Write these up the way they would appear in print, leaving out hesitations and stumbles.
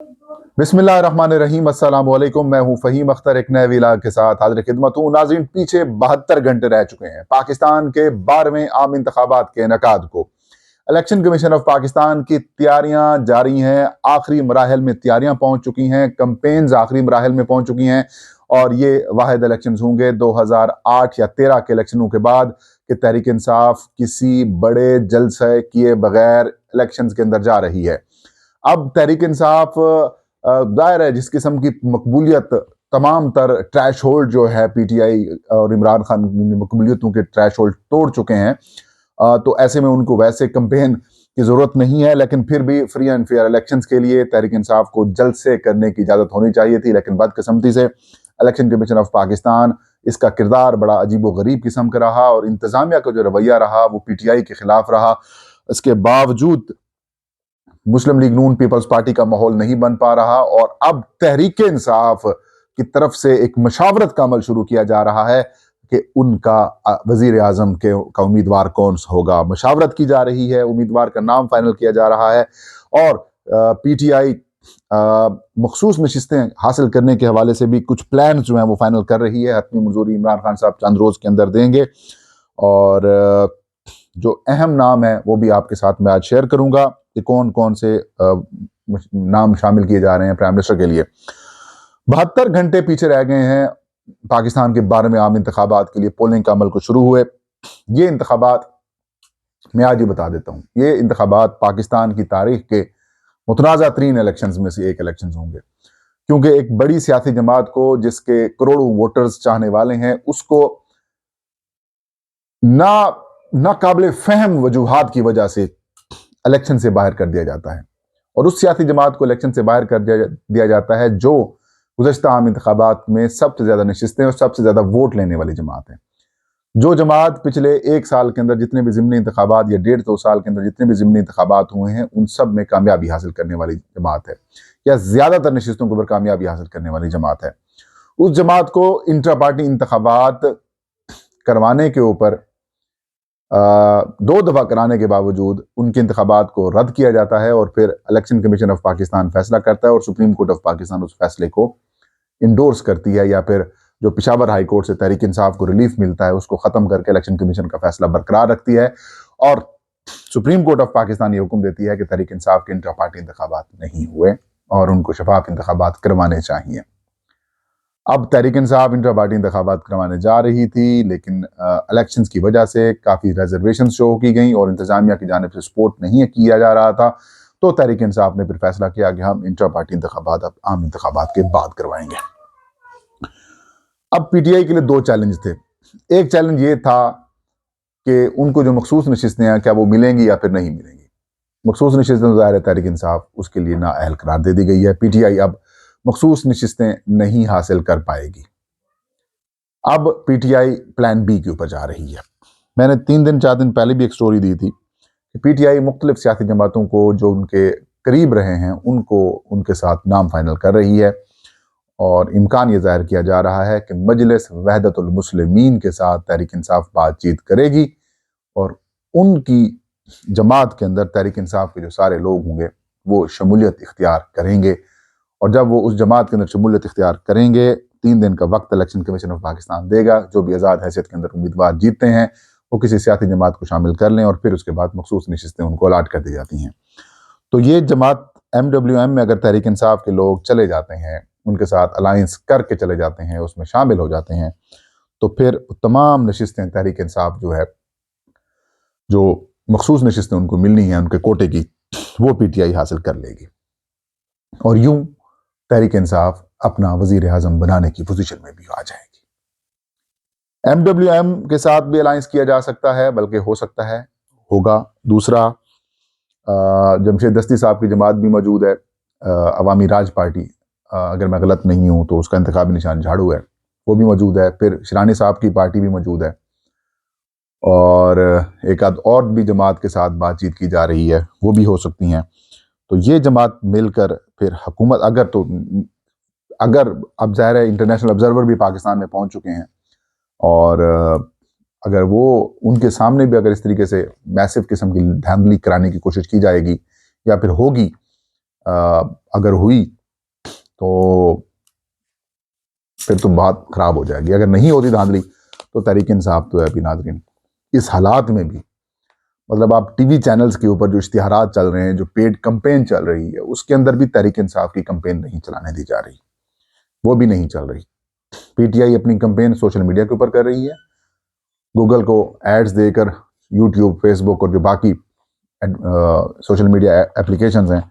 बिस्मिल्लाहिर्रहमानिर्रहीम, अस्सलाम वालेकुम। मैं हूं फ़हीम अख्तर, एक नए व्लॉग के साथ हाजिर खिदमत हूं। नाज़रीन, पीछे 72 घंटे रह चुके हैं पाकिस्तान के 12वें आम इंतखाबात के इनेकाद को। इलेक्शन कमीशन ऑफ पाकिस्तान की तैयारियां जारी हैं, आखिरी मराहल में तैयारियां पहुंच चुकी हैं, कैंपेन्स आखिरी मराहल में पहुंच चुकी हैं और ये वाहिद इलेक्शन होंगे 2008 या 13 के इलेक्शनों के बाद कि तहरीक इंसाफ किसी बड़े जलसे किए बगैर इलेक्शन के अंदर जा रही है। अब तहरीक इंसाफ जाहिर है जिस किस्म की मकबूलियत तमाम तर ट्रैश होल्ड जो है पीटीआई और इमरान खान मकबूलियतों के ट्रैश होल्ड तोड़ चुके हैं, तो ऐसे में उनको वैसे कैंपेन की जरूरत नहीं है, लेकिन फिर भी फ्री एंड फेयर इलेक्शंस के लिए तहरीक इंसाफ को जल्द से करने की इजाजत होनी चाहिए थी। लेकिन बदकिस्मती से इलेक्शन कमीशन ऑफ पाकिस्तान इसका किरदार बड़ा अजीब व गरीब किस्म का रहा और इंतजामिया का जो रवैया रहा वो पीटीआई के खिलाफ रहा। इसके बावजूद मुस्लिम लीग नून पीपल्स पार्टी का माहौल नहीं बन पा रहा और अब तहरीक इंसाफ की तरफ से एक मशावरत का अमल शुरू किया जा रहा है कि उनका वजीर आजम का उम्मीदवार कौन होगा। मशावरत की जा रही है, उम्मीदवार का नाम फाइनल किया जा रहा है और पीटीआई मखसूस नशिस्तें हासिल करने के हवाले से भी कुछ प्लान जो हैं वो फाइनल कर रही है। हतमी मंजूरी इमरान खान साहब चंद रोज के अंदर देंगे और जो अहम नाम है वो भी आपके साथ मैं आज शेयर करूंगा कि कौन कौन से नाम शामिल किए जा रहे हैं प्राइम मिनिस्टर के लिए। 72 घंटे पीछे रह गए हैं पाकिस्तान के 12वें आम इंतखाबात के लिए। पोलिंग का अमल को शुरू हुए ये इंतखाबात मैं आज ही बता देता हूँ, ये इंतखाबात पाकिस्तान की तारीख के मुतनाज़ा तरीन इलेक्शन में से एक इलेक्शन होंगे, क्योंकि एक बड़ी सियासी जमात को जिसके करोड़ों वोटर्स चाहने वाले हैं उसको नाकाबिल फहम वजूहात की वजह से इलेक्शन से बाहर कर दिया जाता है और उस सियासी जमात को इलेक्शन से बाहर कर दिया जाता है जो गुज़श्ता आम इंतखाबात में सबसे ज़्यादा नशिस्तें और सबसे ज़्यादा वोट लेने वाली जमात है। जो जमात पिछले एक साल के अंदर जितने भी ज़िमनी इंतखाबात या 1.5-2 साल के अंदर जितने भी ज़िमनी इंतखाबात हुए हैं उन सब में कामयाबी हासिल करने वाली जमात है या ज़्यादातर नशिस्तों के ऊपर कामयाबी हासिल करने वाली जमात है। उस जमात को इंट्रा पार्टी इंतखाबात करवाने के ऊपर 2 दफ़ा कराने के बावजूद उनके इंतखाबात को रद्द किया जाता है और फिर इलेक्शन कमीशन ऑफ पाकिस्तान फैसला करता है और सुप्रीम कोर्ट ऑफ पाकिस्तान उस फैसले को इंडोर्स करती है या फिर जो पिशावर हाई कोर्ट से तहरीक इंसाफ को रिलीफ मिलता है उसको ख़त्म करके इलेक्शन कमीशन का फैसला बरकरार रखती है और सुप्रीम कोर्ट ऑफ पाकिस्तान ये हुक्म देती है कि तहरीक इंसाफ के इंट्रा पार्टी इंतखाबात नहीं हुए और उनको शफाफ इंतखाबात करवाने चाहिए। अब तहरीक इंसाफ इंट्रा पार्टी इंतखाबात करवाने जा रही थी, लेकिन इलेक्शंस की वजह से काफ़ी रिजर्वेशन शो की गई और इंतजामिया की जानिब से सपोर्ट नहीं किया जा रहा था, तो तहरीक इंसाफ ने फिर फैसला किया कि हम इंट्रा पार्टी इंतखाबात अब आम इंतखाबात के बाद करवाएंगे। अब पीटीआई के लिए 2 चैलेंज थे। एक चैलेंज ये था कि उनको जो मखसूस नशिस्तें हैं क्या वो मिलेंगी या फिर नहीं मिलेंगी। मखसूस नशिस्तें ज़ाहिर है तहरीक इंसाफ उसके लिए नाअहल करार दे दी गई है। पीटीआई अब मखसूस नशिस्तें नहीं हासिल कर पाएगी। अब पीटीआई प्लान बी के ऊपर जा रही है। मैंने 3-4 दिन पहले भी एक स्टोरी दी थी कि पीटीआई मुख्तलिफ सियासी जमातों को जो उनके करीब रहे हैं उनको उनके साथ नाम फाइनल कर रही है और इम्कान ये जाहिर किया जा रहा है कि मजलिस वहदतुल मुस्लिमीन के साथ तहरीक इंसाफ बातचीत करेगी और उनकी जमात के अंदर तहरीक इंसाफ के जो सारे लोग होंगे वो शमूलियत इख्तियार करेंगे और जब वो उस जमात के अंदर शमूलियत इख्तियार करेंगे 3 दिन का वक्त इलेक्शन कमीशन ऑफ पाकिस्तान देगा। जो भी आज़ाद हैसियत के अंदर उम्मीदवार जीतते हैं वो किसी सियासी जमात को शामिल कर लें और फिर उसके बाद मखसूस नशिस्तें उनको अलाट कर दी जाती हैं। तो ये जमात MWM में अगर तहरीक इंसाफ के लोग चले जाते हैं, उनके साथ अलायंस करके चले जाते हैं, उसमें शामिल हो जाते हैं, तो फिर तमाम नशिस्तें तहरीक इंसाफ जो है जो मखसूस नशिस्तें उनको मिलनी हैं उनके कोटे की वो पीटीआई हासिल कर लेगी और यूं तहरीक इंसाफ अपना वजीर आजम बनाने की पोजीशन में भी आ जाएगी। MWM के साथ भी अलायंस किया जा सकता है, बल्कि हो सकता है होगा। दूसरा, जमशेद दस्ती साहब की जमात भी मौजूद है, अवामी राज पार्टी, अगर मैं गलत नहीं हूँ तो उसका इंतखाबी निशान झाड़ू है, वो भी मौजूद है। फिर शिरानी साहब की पार्टी भी मौजूद है और एक आध और भी जमात के साथ बातचीत की जा रही है, वो भी हो सकती हैं। तो ये जमात मिलकर फिर हुकूमत अगर अब ज़ाहिर है इंटरनेशनल ऑब्जर्वर भी पाकिस्तान में पहुंच चुके हैं और अगर वो उनके सामने भी अगर इस तरीके से मैसिव किस्म की धांधली कराने की कोशिश की जाएगी या फिर होगी अगर हुई तो फिर तो बात खराब हो जाएगी। अगर नहीं होती धांधली तो तहरीक इंसाफ तो है अभी नाज़रीन इस हालात में भी, मतलब आप टीवी चैनल्स के ऊपर जो इश्तिहारात चल रहे हैं, जो पेड कैंपेन चल रही है, उसके अंदर भी तहरीक इंसाफ की कैंपेन नहीं चलाने दी जा रही, वो भी नहीं चल रही। पीटीआई अपनी कैंपेन सोशल मीडिया के ऊपर कर रही है, गूगल को एड्स देकर, यूट्यूब, फेसबुक और जो बाकी सोशल मीडिया एप्लीकेशंस हैं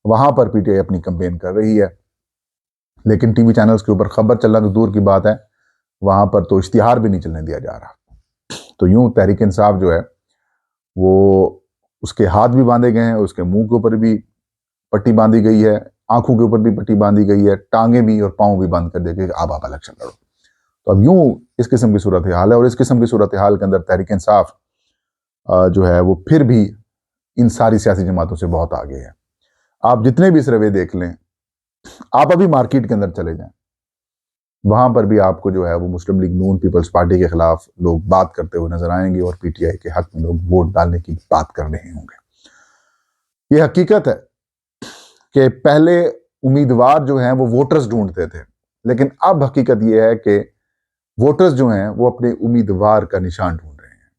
वहां पर पीटीआई अपनी कैंपेन कर रही है। लेकिन टीवी चैनल्स के ऊपर खबर चलना तो दूर की बात है, वहां पर तो इश्तिहार भी नहीं चलने दिया जा रहा। तो यूं तहरीक इंसाफ जो है वो, उसके हाथ भी बांधे गए हैं, उसके मुंह के ऊपर भी पट्टी बांधी गई है, आंखों के ऊपर भी पट्टी बांधी गई है, टांगे भी और पांव भी बंद कर देके आप इलेक्शन लड़ो। तो अब यूं इस किस्म की सूरत हाल है, और इस किस्म की सूरत हाल के अंदर तहरीक इंसाफ जो है वो फिर भी इन सारी सियासी जमातों से बहुत आगे है। आप जितने भी सर्वे देख लें, आप अभी मार्केट के अंदर चले जाएं, वहां पर भी आपको जो है वो मुस्लिम लीग नून पीपल्स पार्टी के खिलाफ लोग बात करते हुए नजर आएंगे और पीटीआई के हक में लोग वोट डालने की बात कर रहे होंगे। ये हकीकत है कि पहले उम्मीदवार जो हैं वो वोटर्स ढूंढते थे, लेकिन अब हकीकत ये है कि वोटर्स जो हैं वो अपने उम्मीदवार का निशान ढूंढ रहे हैं,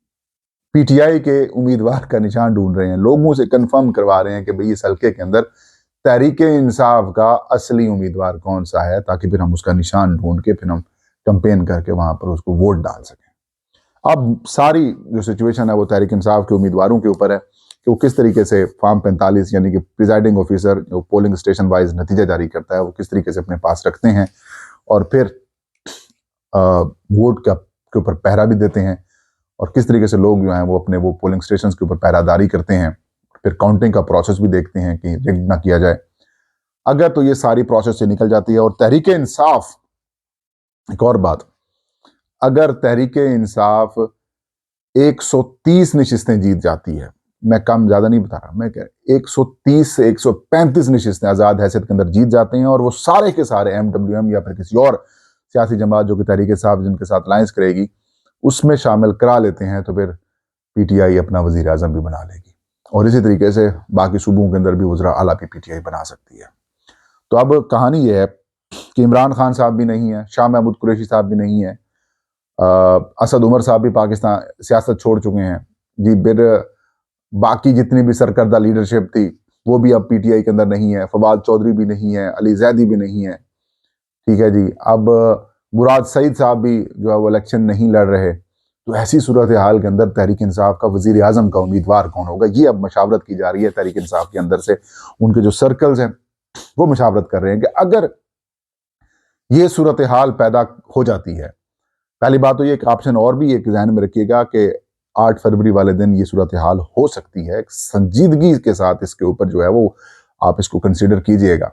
पीटीआई के उम्मीदवार का निशान ढूंढ रहे हैं, लोगों से कंफर्म करवा रहे हैं कि भाई इस हल्के के अंदर तहरीक इंसाफ का असली उम्मीदवार कौन सा है, ताकि फिर हम उसका निशान ढूंढ के फिर हम कैंपेन करके वहां पर उसको वोट डाल सकें। अब सारी जो सिचुएशन है वो तहरीक इंसाफ के उम्मीदवारों के ऊपर है कि वो किस तरीके से फॉर्म 45 यानी कि प्रिजाइडिंग ऑफिसर जो पोलिंग स्टेशन वाइज नतीजा जारी करता है वो किस तरीके से अपने पास रखते हैं, और फिर वोट के ऊपर पहरा भी देते हैं, और किस तरीके से लोग जो हैं वो अपने वो पोलिंग स्टेशन के ऊपर पहरादारी करते हैं, फिर काउंटिंग का प्रोसेस भी देखते हैं कि रिग्ड ना किया जाए। अगर तो ये सारी प्रोसेस से निकल जाती है और तहरीक इंसाफ, एक और बात, अगर तहरीक इंसाफ 130 नशिस्तें जीत जाती है, मैं कम ज्यादा नहीं बता रहा, मैं कह 130 से 135 नशिस्तें आजाद हैसियत के अंदर जीत जाते हैं, और वो सारे के सारे एमडब्ल्यूएम या फिर किसी और सियासी जमात जो कि तहरीक इंसाफ जिनके साथ अलायंस करेगी उसमें शामिल करा लेते हैं, तो फिर पीटीआई अपना वजीर आजम भी बना लेगी, और इसी तरीके से बाकी सूबों के अंदर भी वज़रा आला भी पीटीआई बना सकती है। तो अब कहानी यह है कि इमरान खान साहब भी नहीं है, शाह महमूद कुरैशी साहब भी नहीं है, असद उमर साहब भी पाकिस्तान सियासत छोड़ चुके हैं जी, फिर बाकी जितनी भी सरकर्दा लीडरशिप थी वो भी अब पीटीआई के अंदर नहीं है, फवाद चौधरी भी नहीं है, अली जैदी भी नहीं है, ठीक है जी। अब मुराद सईद साहब भी जो है वो इलेक्शन नहीं लड़ रहे। तो ऐसी सूरत हाल के अंदर तहरीक इंसाफ का वजीर आजम का उम्मीदवार कौन होगा, ये अब मशावरत की जा रही है तहरीक इंसाफ के अंदर से। उनके जो सर्कल्स हैं वो मशावरत कर रहे हैं कि अगर ये सूरत हाल पैदा हो जाती है, पहली बात तो ये एक ऑप्शन और भी एक जहन में रखिएगा कि 8 फरवरी वाले दिन ये सूरत हाल हो सकती है, संजीदगी के साथ इसके ऊपर जो है वो आप इसको कंसिडर कीजिएगा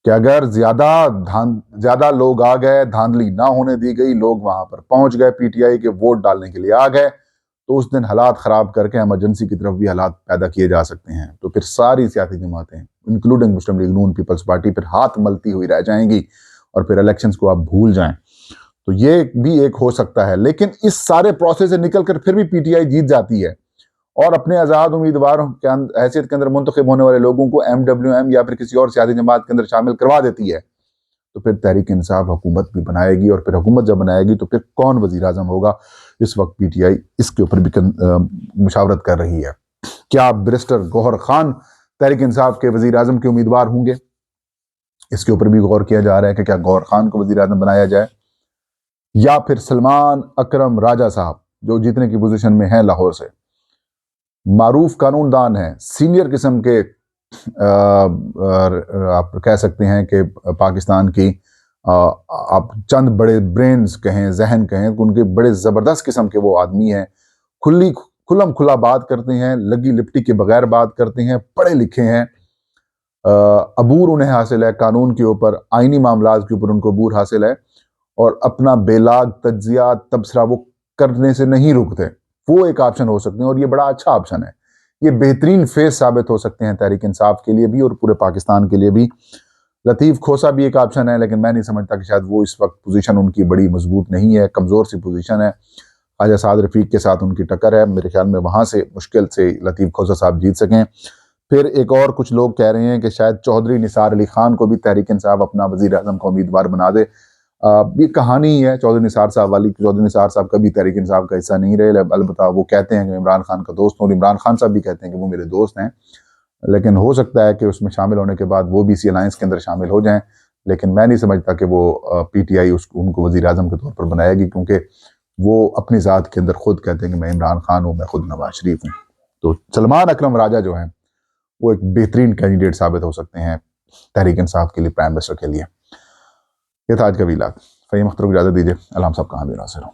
कि अगर ज्यादा लोग आ गए, धांधली ना होने दी गई, लोग वहां पर पहुंच गए, पीटीआई के वोट डालने के लिए आ गए, तो उस दिन हालात खराब करके इमरजेंसी की तरफ भी हालात पैदा किए जा सकते हैं। तो फिर सारी सियासी जमातें इंक्लूडिंग मुस्लिम लीग नून पीपल्स पार्टी फिर हाथ मलती हुई रह जाएंगी और फिर इलेक्शंस को आप भूल जाएं। तो ये भी एक हो सकता है, लेकिन इस सारे प्रोसेस से निकलकर फिर भी पीटीआई जीत जाती है और अपने आजाद उम्मीदवारों के हैसियत के अंदर मुंतखब होने वाले लोगों को एमडब्ल्यूएम या फिर किसी और सियासी जमात के अंदर शामिल करवा देती है, तो फिर तहरीक इंसाफ हुकूमत भी बनाएगी, और फिर हुकूमत जब बनाएगी तो फिर कौन वजीर आजम होगा, इस वक्त पीटीआई इसके ऊपर भी मुशावरत कर रही है। क्या बैरिस्टर गौहर खान तहरीक इंसाफ के वजीर आजम के उम्मीदवार होंगे, इसके ऊपर भी गौर किया जा रहा है कि क्या गौहर खान को वजीर आजम बनाया जाए, या फिर सलमान अकरम राजा साहब जो जीतने की पोजीशन में है लाहौर से, मारूफ कानूनदान है, सीनियर किस्म के आप कह सकते हैं कि पाकिस्तान की आप चंद बड़े ब्रेन्स कहें, जहन कहें, उनके बड़े ज़बरदस्त किस्म के वो आदमी हैं, खुल्लम खुला बात करते हैं, लगी लिपटी के बगैर बात करते हैं, पढ़े लिखे हैं, अबूर उन्हें हासिल है कानून के ऊपर, आइनी मामलात के ऊपर उनको अबूर हासिल है, और अपना बेलाग तज्जिया तबसरा वो करने से नहीं रुकते। वो एक ऑप्शन हो सकते हैं और ये बड़ा अच्छा ऑप्शन है, ये बेहतरीन फेस साबित हो सकते हैं तहरीक इंसाफ के लिए भी और पूरे पाकिस्तान के लिए भी। लतीफ़ खोसा भी एक ऑप्शन है, लेकिन मैं नहीं समझता कि शायद वो इस वक्त पोजीशन उनकी बड़ी मजबूत नहीं है, कमज़ोर सी पोजीशन है। ख्वाजा साद रफ़ीक के साथ उनकी टक्कर है, मेरे ख्याल में वहाँ से मुश्किल से लतीफ़ खोसा साहब जीत सकें। फिर एक और कुछ लोग कह रहे हैं कि शायद चौधरी निसार अली खान को भी तहरीक इंसाफ अपना वजीर आजम का उम्मीदवार बना दे। ये कहानी ही है चौधरी निसार साहब वाली। चौधरी निसार साहब कभी तहरीक इंसाफ का हिस्सा नहीं रहे, अलबत्ता वो कहते हैं कि इमरान खान का दोस्त हूँ, और इमरान खान साहब भी कहते हैं कि वो मेरे दोस्त हैं। लेकिन हो सकता है कि उसमें शामिल होने के बाद वो भी इसी अलायंस के अंदर शामिल हो जाएं। लेकिन मैं नहीं समझता कि वो पीटीआई उनको वजीर आजम के तौर पर बनाएगी, क्योंकि वो अपनी ज़ात के अंदर खुद कहते हैं कि मैं इमरान खान हूँ, मैं खुद नवाज शरीफ हूँ। तो सलमान अकरम राजा जो हैं वो एक बेहतरीन कैंडिडेट साबित हो सकते हैं तहरीक इंसाफ के लिए, प्राइम मिनिस्टर के लिए। ये था आज का वीलाग। फ़हीम अख्तर को इजाज़त दीजिए। अल्लाह हम सब कहाँ भी नासिर हो।